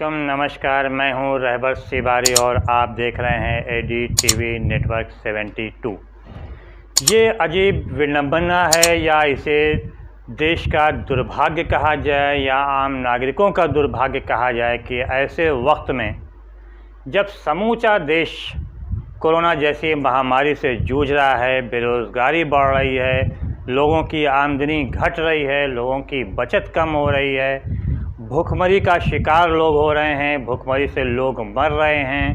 वालेकुम, नमस्कार। मैं हूं रहबर सिबारी और आप देख रहे हैं एडी टीवी नेटवर्क 72। ये अजीब विडंबना है या इसे देश का दुर्भाग्य कहा जाए या आम नागरिकों का दुर्भाग्य कहा जाए कि ऐसे वक्त में जब समूचा देश कोरोना जैसी महामारी से जूझ रहा है, बेरोज़गारी बढ़ रही है, लोगों की आमदनी घट रही है, लोगों की बचत कम हो रही है, भूखमरी का शिकार लोग हो रहे हैं, भूखमरी से लोग मर रहे हैं,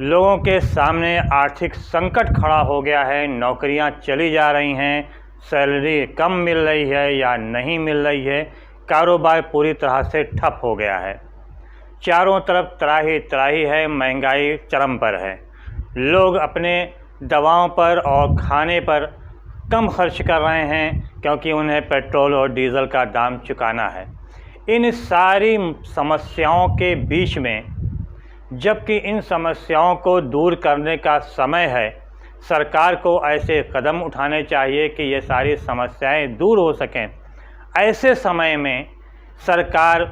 लोगों के सामने आर्थिक संकट खड़ा हो गया है, नौकरियां चली जा रही हैं, सैलरी कम मिल रही है या नहीं मिल रही है, कारोबार पूरी तरह से ठप हो गया है, चारों तरफ त्राही त्राही है, महंगाई चरम पर है, लोग अपने दवाओं पर और खाने पर कम खर्च कर रहे हैं क्योंकि उन्हें पेट्रोल और डीज़ल का दाम चुकाना है। इन सारी समस्याओं के बीच में, जबकि इन समस्याओं को दूर करने का समय है, सरकार को ऐसे कदम उठाने चाहिए कि ये सारी समस्याएं दूर हो सकें। ऐसे समय में सरकार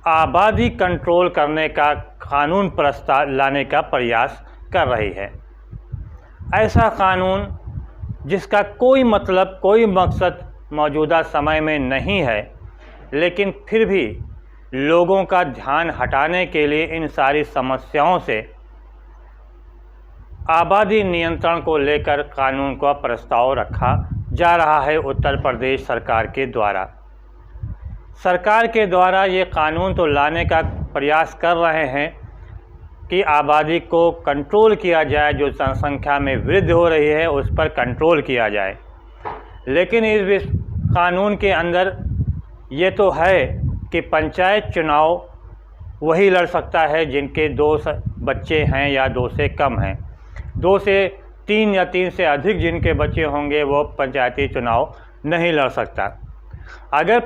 आबादी कंट्रोल करने का कानून प्रस्ताव लाने का प्रयास कर रही है। ऐसा कानून जिसका कोई मतलब, कोई मकसद मौजूदा समय में नहीं है, लेकिन फिर भी लोगों का ध्यान हटाने के लिए इन सारी समस्याओं से आबादी नियंत्रण को लेकर कानून का प्रस्ताव रखा जा रहा है उत्तर प्रदेश सरकार के द्वारा। सरकार के द्वारा ये कानून तो लाने का प्रयास कर रहे हैं कि आबादी को कंट्रोल किया जाए, जो जनसंख्या में वृद्धि हो रही है उस पर कंट्रोल किया जाए। लेकिन इस कानून के अंदर ये तो है कि पंचायत चुनाव वही लड़ सकता है जिनके 2 बच्चे हैं या 2 से कम हैं। 2 से 3 या 3 से अधिक जिनके बच्चे होंगे वो पंचायती चुनाव नहीं लड़ सकता। अगर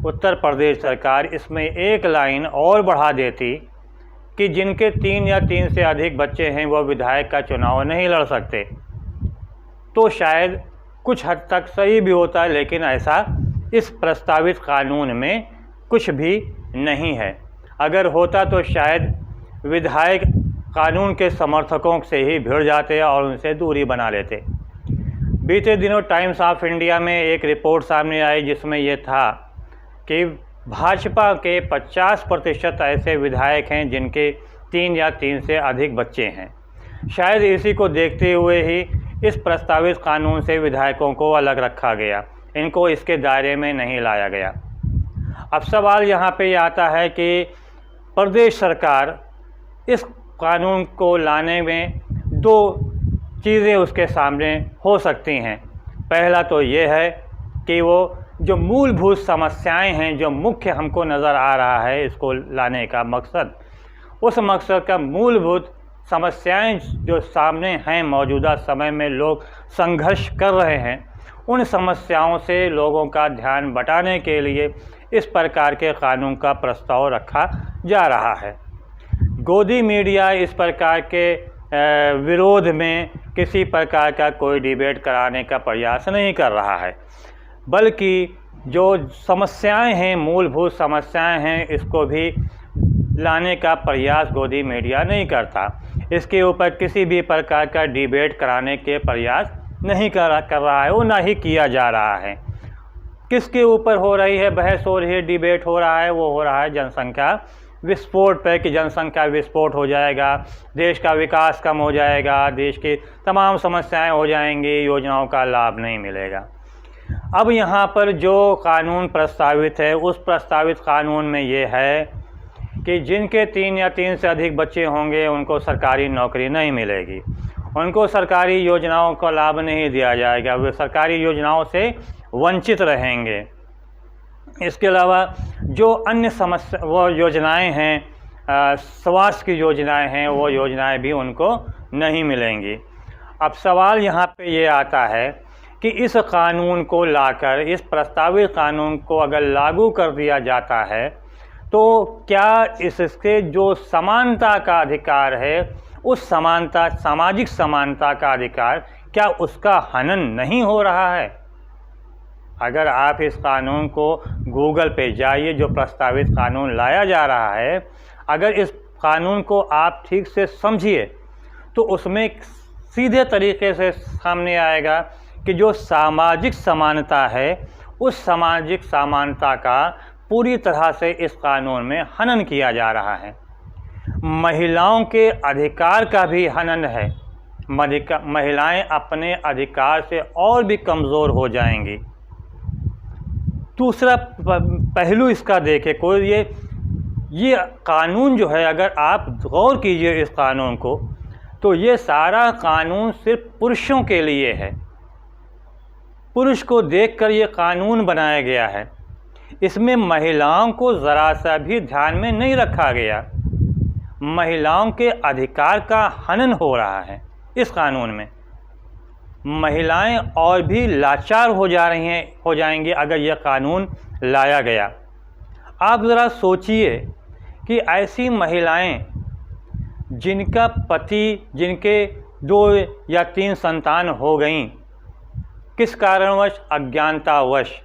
उत्तर प्रदेश सरकार इसमें एक लाइन और बढ़ा देती कि जिनके 3 या 3 से अधिक बच्चे हैं वो विधायक का चुनाव नहीं लड़ सकते, तो शायद कुछ हद तक सही भी होता, लेकिन ऐसा इस प्रस्तावित कानून में कुछ भी नहीं है। अगर होता तो शायद विधायक कानून के समर्थकों से ही भिड़ जाते और उनसे दूरी बना लेते। बीते दिनों टाइम्स ऑफ इंडिया में एक रिपोर्ट सामने आई जिसमें यह था कि भाजपा के 50% ऐसे विधायक हैं जिनके 3 या 3 से अधिक बच्चे हैं। शायद इसी को देखते हुए ही इस प्रस्तावित कानून से विधायकों को अलग रखा गया, इनको इसके दायरे में नहीं लाया गया। अब सवाल यहाँ पे आता है कि प्रदेश सरकार इस कानून को लाने में 2 चीज़ें उसके सामने हो सकती हैं। पहला तो ये है कि वो जो मूलभूत समस्याएं हैं, जो मुख्य हमको नज़र आ रहा है इसको लाने का मकसद, उस मकसद का मूलभूत समस्याएं जो सामने हैं, मौजूदा समय में लोग संघर्ष कर रहे हैं, उन समस्याओं से लोगों का ध्यान बटाने के लिए इस प्रकार के कानून का प्रस्ताव रखा जा रहा है। गोदी मीडिया इस प्रकार के विरोध में किसी प्रकार का कोई डिबेट कराने का प्रयास नहीं कर रहा है, बल्कि जो समस्याएं हैं, मूलभूत समस्याएं हैं, इसको भी लाने का प्रयास गोदी मीडिया नहीं करता। इसके ऊपर किसी भी प्रकार का डिबेट कराने के प्रयास नहीं कर रहा है, वो ना ही किया जा रहा है। किसके ऊपर हो रही है बहस, हो रही है, डिबेट हो रहा है, वो हो रहा है जनसंख्या विस्फोट पर कि जनसंख्या विस्फोट हो जाएगा, देश का विकास कम हो जाएगा, देश की तमाम समस्याएं हो जाएंगी, योजनाओं का लाभ नहीं मिलेगा। अब यहाँ पर जो कानून प्रस्तावित है, उस प्रस्तावित कानून में ये है कि जिनके 3 या 3 से अधिक बच्चे होंगे उनको सरकारी नौकरी नहीं मिलेगी, उनको सरकारी योजनाओं का लाभ नहीं दिया जाएगा, वे सरकारी योजनाओं से वंचित रहेंगे। इसके अलावा जो अन्य समस्या वो योजनाएं हैं, स्वास्थ्य की योजनाएं हैं, वो योजनाएं भी उनको नहीं मिलेंगी। अब सवाल यहाँ पे ये आता है कि इस कानून को लाकर, इस प्रस्तावित कानून को अगर लागू कर दिया जाता है तो क्या इसके जो समानता का अधिकार है, उस समानता, सामाजिक समानता का अधिकार, क्या उसका हनन नहीं हो रहा है? अगर आप इस कानून को गूगल पे जाइए, जो प्रस्तावित कानून लाया जा रहा है, अगर इस कानून को आप ठीक से समझिए तो उसमें सीधे तरीके से सामने आएगा कि जो सामाजिक समानता है, उस सामाजिक समानता का पूरी तरह से इस कानून में हनन किया जा रहा है। महिलाओं के अधिकार का भी हनन है। महिलाएं अपने अधिकार से और भी कमज़ोर हो जाएंगी। दूसरा पहलू इसका देखें, कोई ये कानून जो है, अगर आप गौर कीजिए इस कानून को, तो ये सारा कानून सिर्फ पुरुषों के लिए है। पुरुष को देखकर ये कानून बनाया गया है। इसमें महिलाओं को ज़रा सा भी ध्यान में नहीं रखा गया। महिलाओं के अधिकार का हनन हो रहा है इस कानून में। महिलाएं और भी लाचार हो जाएंगी अगर यह कानून लाया गया। आप ज़रा सोचिए कि ऐसी महिलाएं जिनका पति, जिनके 2 या 3 संतान हो गईं, किस कारणवश, अज्ञानतावश,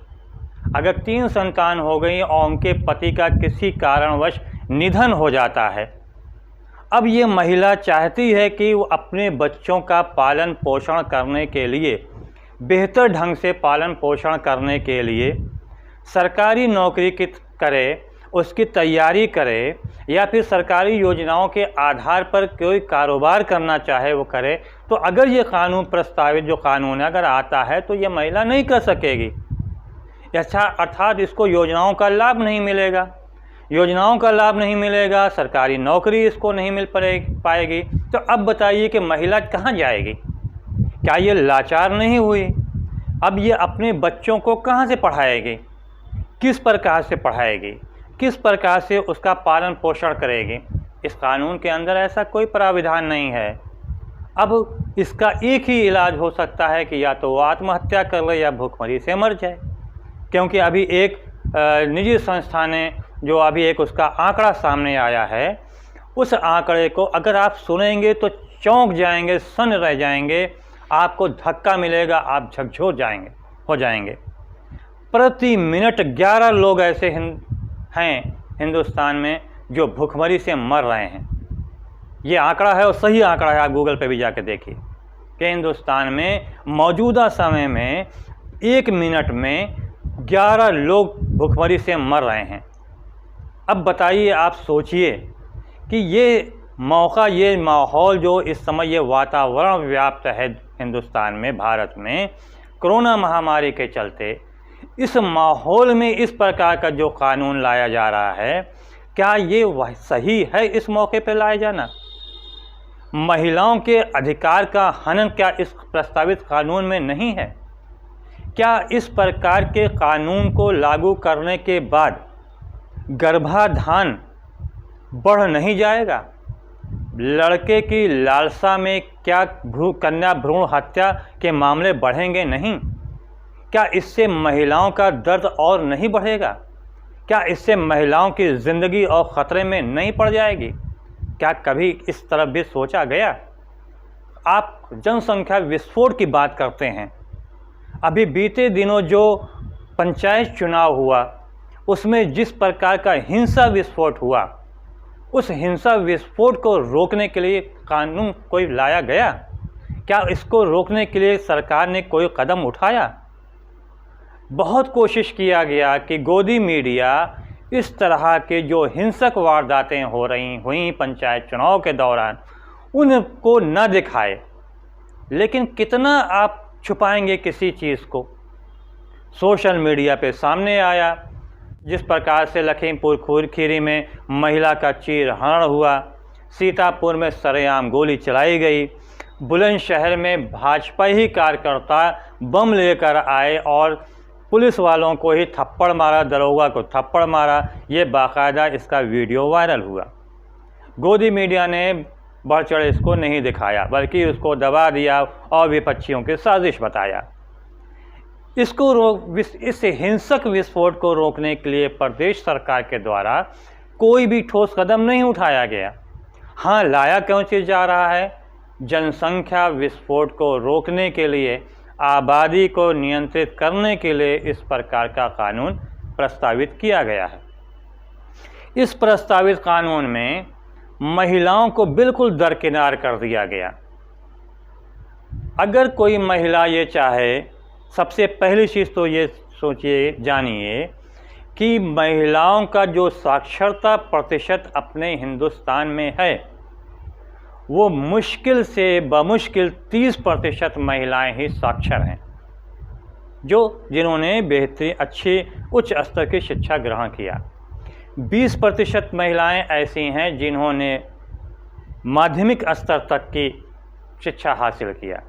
अगर 3 संतान हो गई और उनके पति का किसी कारणवश निधन हो जाता है, अब ये महिला चाहती है कि वो अपने बच्चों का पालन पोषण करने के लिए, बेहतर ढंग से पालन पोषण करने के लिए सरकारी नौकरी करे, उसकी तैयारी करे, या फिर सरकारी योजनाओं के आधार पर कोई कारोबार करना चाहे वो करे। तो अगर ये कानून, प्रस्तावित जो कानून अगर आता है, तो ये महिला नहीं कर सकेगी। अच्छा, अर्थात इसको योजनाओं का लाभ नहीं मिलेगा, सरकारी नौकरी इसको नहीं मिल पाएगी। तो अब बताइए कि महिला कहाँ जाएगी? क्या ये लाचार नहीं हुई? अब ये अपने बच्चों को कहाँ से पढ़ाएगी? किस प्रकार से पढ़ाएगी? किस प्रकार से उसका पालन पोषण करेगी? इस कानून के अंदर ऐसा कोई प्राविधान नहीं है। अब इसका एक ही इलाज हो सकता है कि या तो वो आत्महत्या कर ले या भूखमरी से मर जाए। क्योंकि अभी एक निजी संस्था ने जो अभी एक उसका आंकड़ा सामने आया है, उस आंकड़े को अगर आप सुनेंगे तो चौंक जाएंगे, सन्न रह जाएंगे, आपको धक्का मिलेगा, आप झकझोर हो जाएंगे। प्रति मिनट 11 लोग ऐसे हैं हिंदुस्तान में जो भूखमरी से मर रहे हैं। ये आंकड़ा है और सही आंकड़ा है, आप गूगल पे भी जाके देखिए कि हिंदुस्तान में मौजूदा समय में 1 मिनट में 11 लोग भूखमरी से मर रहे हैं। अब बताइए, आप सोचिए कि ये मौका, ये माहौल जो इस समय ये वातावरण व्याप्त है हिंदुस्तान में, भारत में, कोरोना महामारी के चलते, इस माहौल में इस प्रकार का जो कानून लाया जा रहा है, क्या ये सही है इस मौके पर लाया जाना? महिलाओं के अधिकार का हनन क्या इस प्रस्तावित कानून में नहीं है? क्या इस प्रकार के कानून को लागू करने के बाद गर्भाधान बढ़ नहीं जाएगा? लड़के की लालसा में क्या कन्या भ्रूण हत्या के मामले बढ़ेंगे नहीं? क्या इससे महिलाओं का दर्द और नहीं बढ़ेगा? क्या इससे महिलाओं की ज़िंदगी और ख़तरे में नहीं पड़ जाएगी? क्या कभी इस तरफ भी सोचा गया? आप जनसंख्या विस्फोट की बात करते हैं। अभी बीते दिनों जो पंचायत चुनाव हुआ, उसमें जिस प्रकार का हिंसा विस्फोट हुआ, उस हिंसा विस्फोट को रोकने के लिए कानून कोई लाया गया? क्या इसको रोकने के लिए सरकार ने कोई कदम उठाया? बहुत कोशिश किया गया कि गोदी मीडिया इस तरह के जो हिंसक वारदातें हुई पंचायत चुनाव के दौरान, उनको न दिखाए। लेकिन कितना आप छुपाएंगे किसी चीज़ को? सोशल मीडिया पे सामने आया जिस प्रकार से लखीमपुर खीरी में महिला का चीरहरण हुआ, सीतापुर में सरेआम गोली चलाई गई, बुलंदशहर में भाजपा ही कार्यकर्ता बम लेकर आए और पुलिस वालों को ही थप्पड़ मारा, दरोगा को थप्पड़ मारा। ये बाकायदा इसका वीडियो वायरल हुआ। गोदी मीडिया ने बढ़ चढ़ इसको नहीं दिखाया, बल्कि उसको दबा दिया और विपक्षियों की साजिश बताया। इस हिंसक विस्फोट को रोकने के लिए प्रदेश सरकार के द्वारा कोई भी ठोस कदम नहीं उठाया गया। हाँ, लाया क्यों चीज़ जा रहा है? जनसंख्या विस्फोट को रोकने के लिए आबादी को नियंत्रित करने के लिए इस प्रकार का कानून प्रस्तावित किया गया है। इस प्रस्तावित कानून में महिलाओं को बिल्कुल दरकिनार कर दिया गया। अगर कोई महिला ये चाहे, सबसे पहली चीज़ तो ये सोचिए, जानिए कि महिलाओं का जो साक्षरता प्रतिशत अपने हिंदुस्तान में है वो मुश्किल से बमुश्किल 30% महिलाएं ही साक्षर हैं, जिन्होंने बेहतरीन अच्छी उच्च स्तर की शिक्षा ग्रहण किया। 20% महिलाएं ऐसी हैं जिन्होंने माध्यमिक स्तर तक की शिक्षा हासिल किया।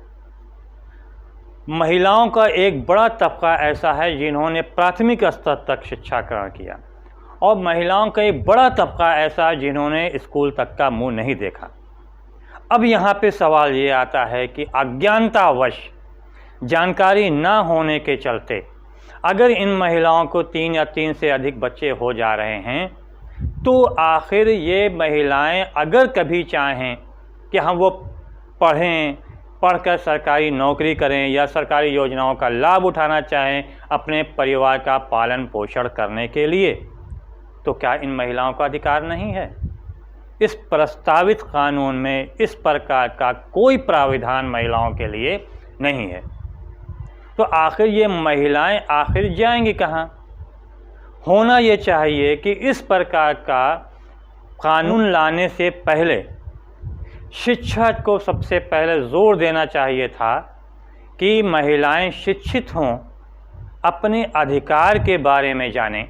महिलाओं का एक बड़ा तबका ऐसा है जिन्होंने प्राथमिक स्तर तक शिक्षा ग्रहण किया, और महिलाओं का एक बड़ा तबका ऐसा है जिन्होंने स्कूल तक का मुंह नहीं देखा। अब यहाँ पे सवाल ये आता है कि अज्ञानतावश, जानकारी ना होने के चलते अगर इन महिलाओं को 3 या 3 से अधिक बच्चे हो जा रहे हैं, तो आखिर ये महिलाएं अगर कभी चाहें कि हम वो पढ़कर सरकारी नौकरी करें या सरकारी योजनाओं का लाभ उठाना चाहें अपने परिवार का पालन पोषण करने के लिए, तो क्या इन महिलाओं का अधिकार नहीं है? इस प्रस्तावित कानून में इस प्रकार का कोई प्राविधान महिलाओं के लिए नहीं है। तो आखिर ये महिलाएं आखिर जाएंगी कहाँ? होना ये चाहिए कि इस प्रकार का कानून लाने से पहले शिक्षा को सबसे पहले जोर देना चाहिए था कि महिलाएं शिक्षित हों, अपने अधिकार के बारे में जानें,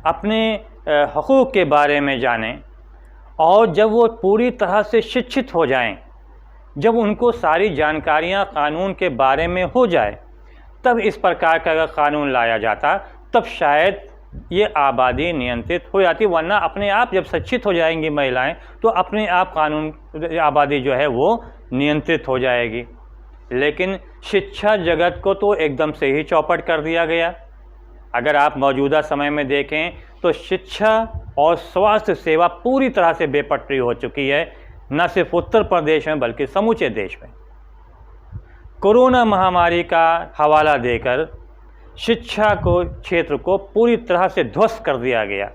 अपने हकूक़ के बारे में जानें, और जब वो पूरी तरह से शिक्षित हो जाएं, जब उनको सारी जानकारियां कानून के बारे में हो जाए, तब इस प्रकार का अगर कानून लाया जाता, तब शायद ये आबादी नियंत्रित हो जाती। वरना अपने आप जब शिक्षित हो जाएंगी महिलाएं, तो अपने आप आबादी जो है वो नियंत्रित हो जाएगी। लेकिन शिक्षा जगत को तो एकदम से ही चौपट कर दिया गया। अगर आप मौजूदा समय में देखें तो शिक्षा और स्वास्थ्य सेवा पूरी तरह से बेपटरी हो चुकी है, न सिर्फ उत्तर प्रदेश में बल्कि समूचे देश में। कोरोना महामारी का हवाला देकर शिक्षा को क्षेत्र को पूरी तरह से ध्वस्त कर दिया गया।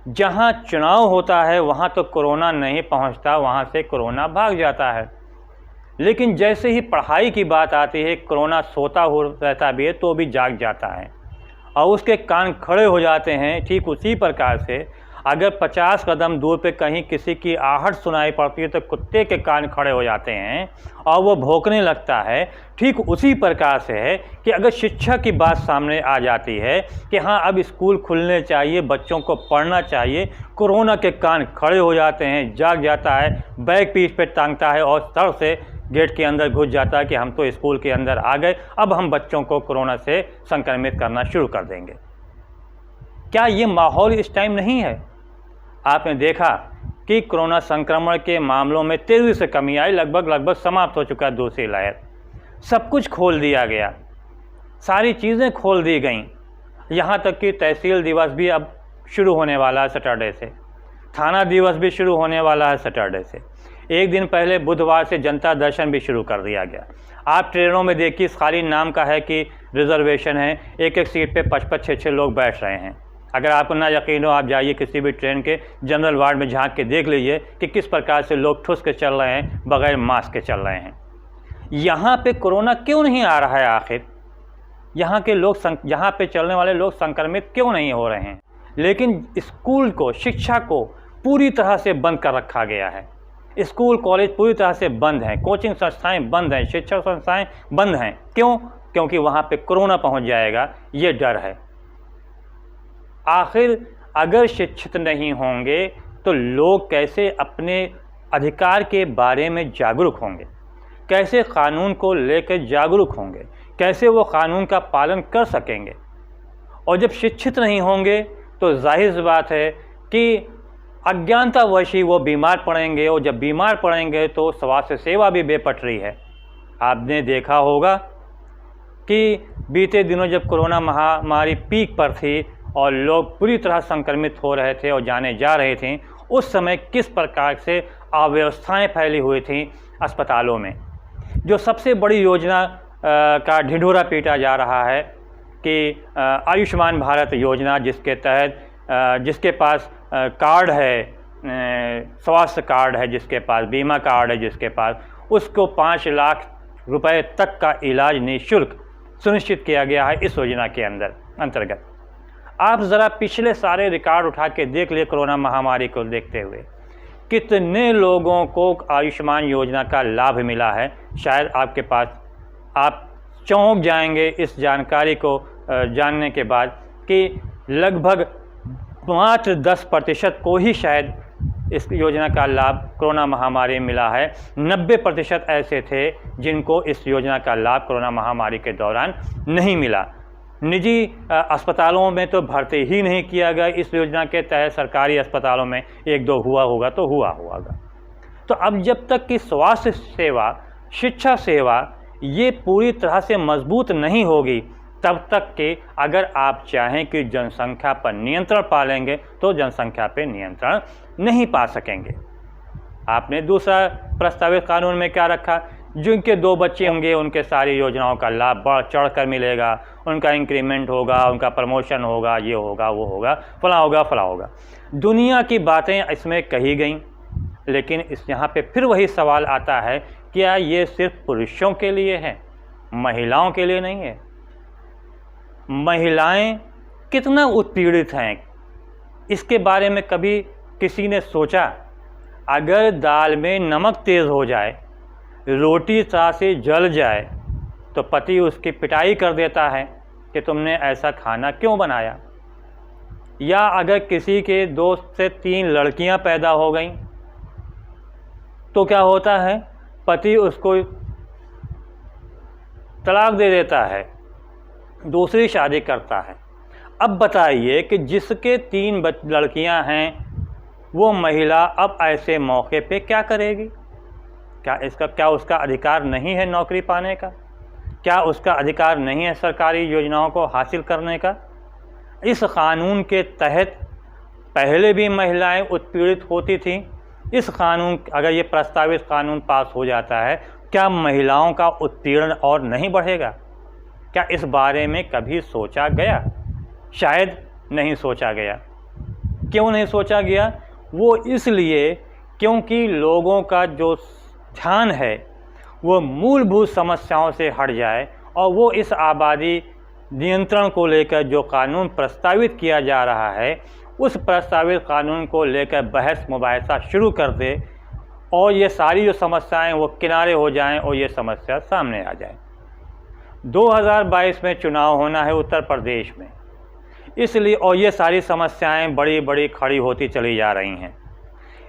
जहां चुनाव होता है वहां तो कोरोना नहीं पहुंचता, वहां से कोरोना भाग जाता है। लेकिन जैसे ही पढ़ाई की बात आती है, कोरोना सोता हो रहता भी है तो भी जाग जाता है और उसके कान खड़े हो जाते हैं। ठीक उसी प्रकार से अगर 50 कदम दूर पे कहीं किसी की आहट सुनाई पड़ती है तो कुत्ते के कान खड़े हो जाते हैं और वो भौंकने लगता है। ठीक उसी प्रकार से है कि अगर शिक्षा की बात सामने आ जाती है कि हाँ अब स्कूल खुलने चाहिए, बच्चों को पढ़ना चाहिए, कोरोना के कान खड़े हो जाते हैं, जाग जाता है, बैग पीठ पे टांगता है और सर से गेट के अंदर घुस जाता है कि हम तो स्कूल के अंदर आ गए, अब हम बच्चों को कोरोना से संक्रमित करना शुरू कर देंगे। क्या ये माहौल इस टाइम नहीं है? आपने देखा कि कोरोना संक्रमण के मामलों में तेज़ी से कमी आई, लगभग समाप्त हो चुका है दूसरी लहर। सब कुछ खोल दिया गया, सारी चीज़ें खोल दी गईं, यहाँ तक कि तहसील दिवस भी अब शुरू होने वाला है सैटरडे से, थाना दिवस भी शुरू होने वाला है सैटरडे से। एक दिन पहले बुधवार से जनता दर्शन भी शुरू कर दिया गया। आप ट्रेनों में देखिए, खाली नाम का है कि रिजर्वेशन है, एक एक सीट पे 55 6 लोग बैठ रहे हैं। अगर आपको ना यकीन हो, आप जाइए किसी भी ट्रेन के जनरल वार्ड में झांक के देख लीजिए कि किस प्रकार से लोग ठुस के चल रहे हैं, बगैर मास्क के चल रहे हैं। यहाँ पे कोरोना क्यों नहीं आ रहा है? आखिर यहाँ के लोग यहाँ पे चलने वाले लोग संक्रमित क्यों नहीं हो रहे हैं? लेकिन स्कूल को, शिक्षा को पूरी तरह से बंद कर रखा गया है। स्कूल कॉलेज पूरी तरह से बंद हैं, कोचिंग संस्थाएं बंद हैं, शिक्षा संस्थाएं बंद हैं। क्यों? क्योंकि वहाँ पे कोरोना पहुँच जाएगा, ये डर है। आखिर अगर शिक्षित नहीं होंगे तो लोग कैसे अपने अधिकार के बारे में जागरूक होंगे, कैसे कानून को लेकर जागरूक होंगे, कैसे वो कानून का पालन कर सकेंगे? और जब शिक्षित नहीं होंगे तो जाहिर सी बात है कि अज्ञानतावश ही वो बीमार पड़ेंगे, और जब बीमार पड़ेंगे तो स्वास्थ्य सेवा भी बेपटरी है। आपने देखा होगा कि बीते दिनों जब कोरोना महामारी पीक पर थी और लोग पूरी तरह संक्रमित हो रहे थे और जाने जा रहे थे, उस समय किस प्रकार से अव्यवस्थाएं फैली हुई थीं अस्पतालों में। जो सबसे बड़ी योजना का ढिंढोरा पीटा जा रहा है कि आयुष्मान भारत योजना जिसके तहत जिसके पास कार्ड है, स्वास्थ्य कार्ड है, जिसके पास बीमा कार्ड है, जिसके पास, उसको 5 लाख रुपए तक का इलाज निःशुल्क सुनिश्चित किया गया है इस योजना के अंतर्गत। आप ज़रा पिछले सारे रिकॉर्ड उठा के देख लिए कोरोना महामारी को देखते हुए, कितने लोगों को आयुष्मान योजना का लाभ मिला है। शायद आपके पास, आप चौंक जाएंगे इस जानकारी को जानने के बाद कि लगभग मात्र 10% को ही शायद इस योजना का लाभ कोरोना महामारी में मिला है। 90% ऐसे थे जिनको इस योजना का लाभ कोरोना महामारी के दौरान नहीं मिला। निजी अस्पतालों में तो भर्ती ही नहीं किया गया इस योजना के तहत। सरकारी अस्पतालों में 1-2 हुआ होगा तो हुआ होगा। तो अब जब तक कि स्वास्थ्य सेवा, शिक्षा सेवा ये पूरी तरह से मजबूत नहीं होगी, तब तक कि अगर आप चाहें कि जनसंख्या पर नियंत्रण पा लेंगे तो जनसंख्या पर नियंत्रण नहीं पा सकेंगे। आपने दूसरा प्रस्तावित कानून में क्या रखा, जिनके 2 बच्चे होंगे उनके सारी योजनाओं का लाभ बढ़ चढ़ कर मिलेगा, उनका इंक्रीमेंट होगा, उनका प्रमोशन होगा, ये होगा, वो होगा, फला होगा, फला होगा। दुनिया की बातें इसमें कही गई, लेकिन यहाँ पे फिर वही सवाल आता है, क्या ये सिर्फ पुरुषों के लिए है, महिलाओं के लिए नहीं है? महिलाएं कितना उत्पीड़ित हैं, इसके बारे में कभी किसी ने सोचा? अगर दाल में नमक तेज़ हो जाए, रोटी सा से जल जाए, तो पति उसकी पिटाई कर देता है कि तुमने ऐसा खाना क्यों बनाया। या अगर किसी के 2 से 3 लड़कियां पैदा हो गईं, तो क्या होता है, पति उसको तलाक दे देता है, दूसरी शादी करता है। अब बताइए कि जिसके 3 लड़कियां हैं वो महिला अब ऐसे मौके पे क्या करेगी? क्या उसका अधिकार नहीं है नौकरी पाने का? क्या उसका अधिकार नहीं है सरकारी योजनाओं को हासिल करने का? इस कानून के तहत पहले भी महिलाएं उत्पीड़ित होती थीं। इस कानून, अगर ये प्रस्तावित कानून पास हो जाता है, क्या महिलाओं का उत्पीड़न और नहीं बढ़ेगा? क्या इस बारे में कभी सोचा गया? शायद नहीं सोचा गया। क्यों नहीं सोचा गया? वो इसलिए क्योंकि लोगों का जो ध्यान है वो मूलभूत समस्याओं से हट जाए और वो इस आबादी नियंत्रण को लेकर जो कानून प्रस्तावित किया जा रहा है, उस प्रस्तावित कानून को लेकर बहस मुबाहिसा शुरू कर दे और ये सारी जो समस्याएं वो किनारे हो जाएं और ये समस्या सामने आ जाए। 2022 में चुनाव होना है उत्तर प्रदेश में, इसलिए और ये सारी समस्याएं बड़ी बड़ी खड़ी होती चली जा रही हैं।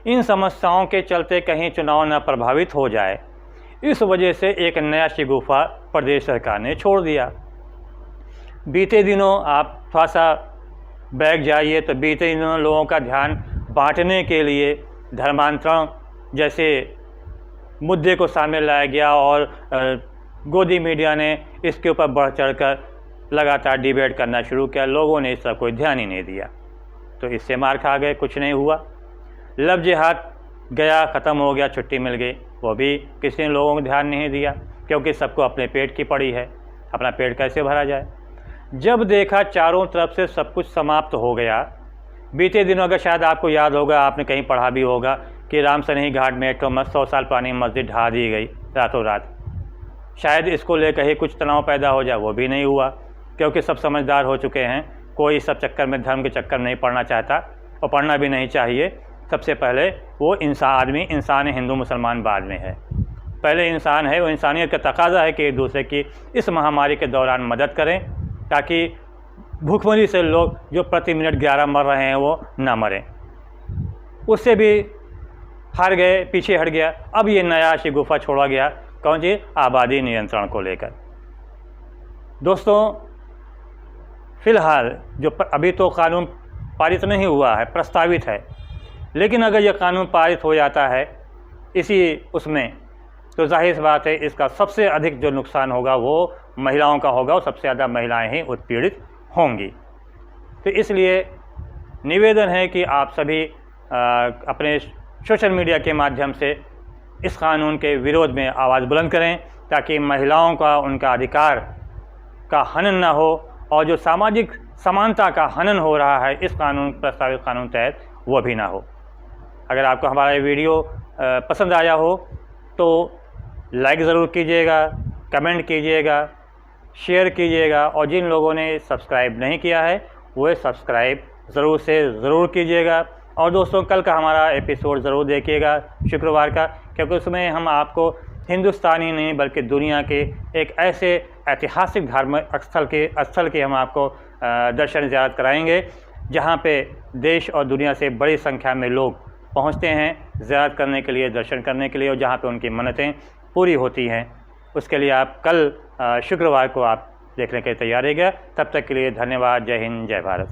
इन समस्याओं के चलते कहीं चुनाव न प्रभावित हो जाए, इस वजह से एक नया शिगुफा प्रदेश सरकार ने छोड़ दिया। बीते दिनों आप थोड़ा सा बैक जाइए तो बीते दिनों लोगों का ध्यान बांटने के लिए धर्मांतरण जैसे मुद्दे को सामने लाया गया और गोदी मीडिया ने इसके ऊपर बढ़ चढ़कर लगातार डिबेट करना शुरू किया। लोगों ने इसका कोई ध्यान ही नहीं दिया, तो इससे मार खा गए, कुछ नहीं हुआ। लव जिहाद गया, ख़त्म हो गया, छुट्टी मिल गई, वो भी किसी ने लोगों को ध्यान नहीं दिया, क्योंकि सबको अपने पेट की पड़ी है, अपना पेट कैसे भरा जाए। जब देखा चारों तरफ से सब कुछ समाप्त हो गया, बीते दिनों अगर शायद आपको याद होगा, आपने कहीं पढ़ा भी होगा कि रामसनेही घाट में एक 100 साल पुरानी मस्जिद ढा दी गई रातों रात। शायद इसको लेकर ही कुछ तनाव पैदा हो जाए, वो भी नहीं हुआ, क्योंकि सब समझदार हो चुके हैं। कोई सब चक्कर में, धर्म के चक्कर नहीं पड़ना चाहता और पढ़ना भी नहीं चाहिए। सबसे पहले वो इंसान है, हिंदू मुसलमान बाद में है, पहले इंसान है। वो इंसानियत का तकाजा है कि एक दूसरे की इस महामारी के दौरान मदद करें, ताकि भूखमरी से लोग जो प्रति मिनट 11 मर रहे हैं वो ना मरें। उससे भी हार गए, पीछे हट गया। अब ये नया शिगुफा छोड़ा गया, कौन जी? आबादी नियंत्रण को लेकर। दोस्तों, फ़िलहाल जो अभी तो कानून पारित नहीं हुआ है, प्रस्तावित है, लेकिन अगर यह कानून पारित हो जाता है इसी उसमें, तो जाहिर सी बात है इसका सबसे अधिक जो नुकसान होगा वो महिलाओं का होगा और सबसे ज़्यादा महिलाएं ही उत्पीड़ित होंगी। तो इसलिए निवेदन है कि आप सभी अपने सोशल मीडिया के माध्यम से इस कानून के विरोध में आवाज़ बुलंद करें, ताकि महिलाओं का उनका अधिकार का हनन न हो और जो सामाजिक समानता का हनन हो रहा है इस प्रस्तावित कानून तहत वो भी ना हो। अगर आपको हमारा ये वीडियो पसंद आया हो तो लाइक ज़रूर कीजिएगा, कमेंट कीजिएगा, शेयर कीजिएगा और जिन लोगों ने सब्सक्राइब नहीं किया है वो सब्सक्राइब ज़रूर से ज़रूर कीजिएगा। और दोस्तों कल का हमारा एपिसोड ज़रूर देखिएगा शुक्रवार का, क्योंकि उसमें हम आपको हिंदुस्तान ही नहीं बल्कि दुनिया के एक ऐसे ऐतिहासिक धार्मिक स्थल के हम आपको दर्शन ज़ियारत कराएंगे जहाँ पे देश और दुनिया से बड़ी संख्या में लोग पहुँचते हैं ज़ियारत करने के लिए, दर्शन करने के लिए, और जहाँ पे उनकी मन्नतें पूरी होती हैं। उसके लिए आप कल शुक्रवार को आप देखने के लिए तैयार रहिएगा। तब तक के लिए धन्यवाद। जय हिंद, जय भारत।